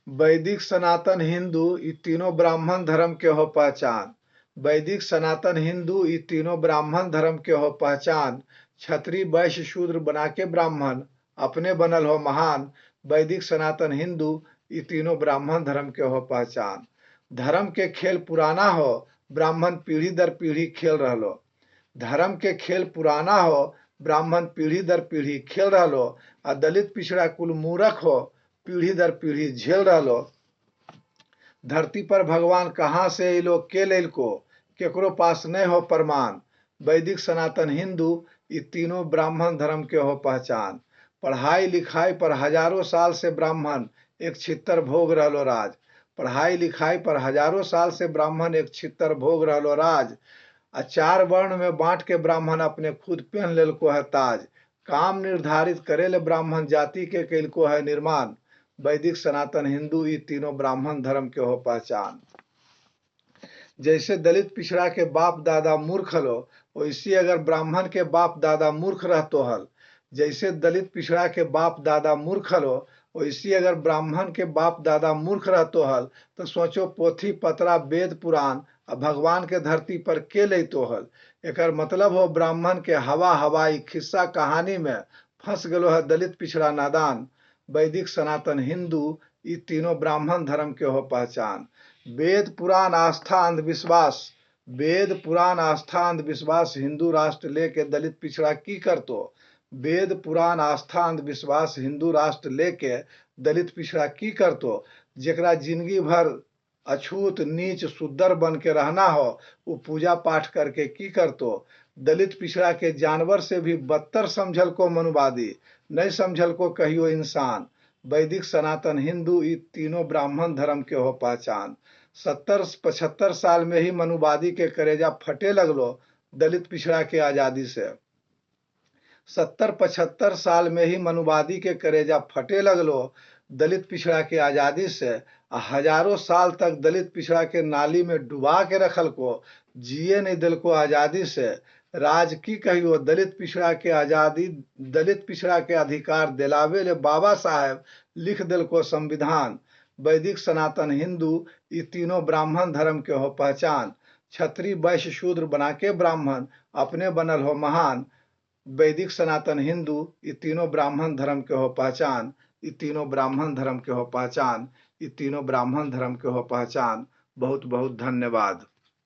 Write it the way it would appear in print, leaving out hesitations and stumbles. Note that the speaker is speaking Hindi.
वैदिक सनातन हिंदू ई तीनों ब्राह्मण धर्म के हो पहचान। वैदिक सनातन हिंदू ई तीनों ब्राह्मण धर्म के हो पहचान। क्षत्रिय वैश्य शूद्र बना के ब्राह्मण, अपने बनल हो महान। वैदिक सनातन हिंदू ई तीनों ब्राह्मण धर्म के हो पहचान। धर्म के खेल पुराना हो, ब्राह्मण पीढ़ी दर पीढ़ी खेल रहलो। धर्म के खेल पुराना हो, ब्राह्मण पीढ़ी दर पीढ़ी खेल रहलो। आ दलित पिछड़ा कुल मूर्ख हो, पीढ़ी दर पीढ़ी झेल रहलो। धरती पर भगवान कहाँ से अइलो, के लैल्को, केकरो पास नहीं हो प्रमाण। वैदिक सनातन हिंदू ई तीनों ब्राह्मण धर्म के हो पहचान। पढ़ाई लिखाई पर हजारों साल से ब्राह्मण एक छितर भोग रहलो राज। पढ़ाई लिखाई पर हजारों साल से ब्राह्मण एक छितर भोग रहलो राज। आ 4 वर्ण में बांट के ब्राह्मण अपने खुद पहन लेलको है ताज। काम निर्धारित करेले ब्राह्मण जाति के कैलको है निर्माण। वैदिक सनातन हिंदू ई तीनों ब्राह्मण धर्म के हो पहचान। जैसे दलित पिछड़ा के बाप दादा मूर्ख हलो, वैसे अगर ब्राह्मण के बाप दादा मूर्ख रहतो हल। जैसे दलित पिछड़ा के बाप दादा मूर्ख हलो, वैसे अगर ब्राह्मण के बाप दादा मूर्ख रहतो हल, तो सोचो पोथी पतरा वेद पुराण आ भगवान के धरती पर के लेतो हल। एकर मतलब हो ब्राह्मण के हवा हवाई खिस्सा कहानी में फंस गलो है दलित पिछड़ा नादान। वैदिक सनातन हिंदू ई तीनों ब्राह्मण धर्म के हो पहचान। वेद पुराण आस्था अंधविश्वास, वेद पुराण आस्था अंधविश्वास हिंदू राष्ट्र लेके दलित पिछड़ा की करतो। वेद पुराण आस्था अंधविश्वास हिंदू राष्ट्र लेके दलित पिछड़ा की करतो। जेकरा जिंदगी भर अछूत नीच सुद्दर बन के रहना हो, वो पूजा पाठ करके की करतो। दलित पिछड़ा के जानवर से भी बदतर समझल को मनुवादी, नहीं समझल को कहियो इंसान। वैदिक सनातन हिंदू ई तीनों ब्राह्मण धर्म के हो पहचान। 70-75 साल में ही मनुवादी के करेजा फटे लगलो दलित पिछड़ा के आजादी से। 70-75 साल में ही मनुवादी के करेजा फटे लगलो दलित पिछड़ा के आजादी से। हजारों साल तक दलित पिछड़ा के नाली में डुबा के रखल को, जिए नहीं दिल को आजादी से। राज की कहियो दलित पिछड़ा के आजादी, दलित पिछड़ा के अधिकार दिलावे ले बाबा साहेब लिख दिल को संविधान। वैदिक सनातन हिंदू ई तीनों ब्राह्मण धर्म के हो पहचान। क्षत्रिय वैश्य शूद्र बना के ब्राह्मण, अपने बनल हो महान। वैदिक सनातन हिंदू ई तीनों ब्राह्मण धर्म के हो पहचान। ई तीनों ब्राह्मण धर्म के हो पहचान। ई तीनों ब्राह्मण धर्म के हो पहचान। बहुत बहुत धन्यवाद।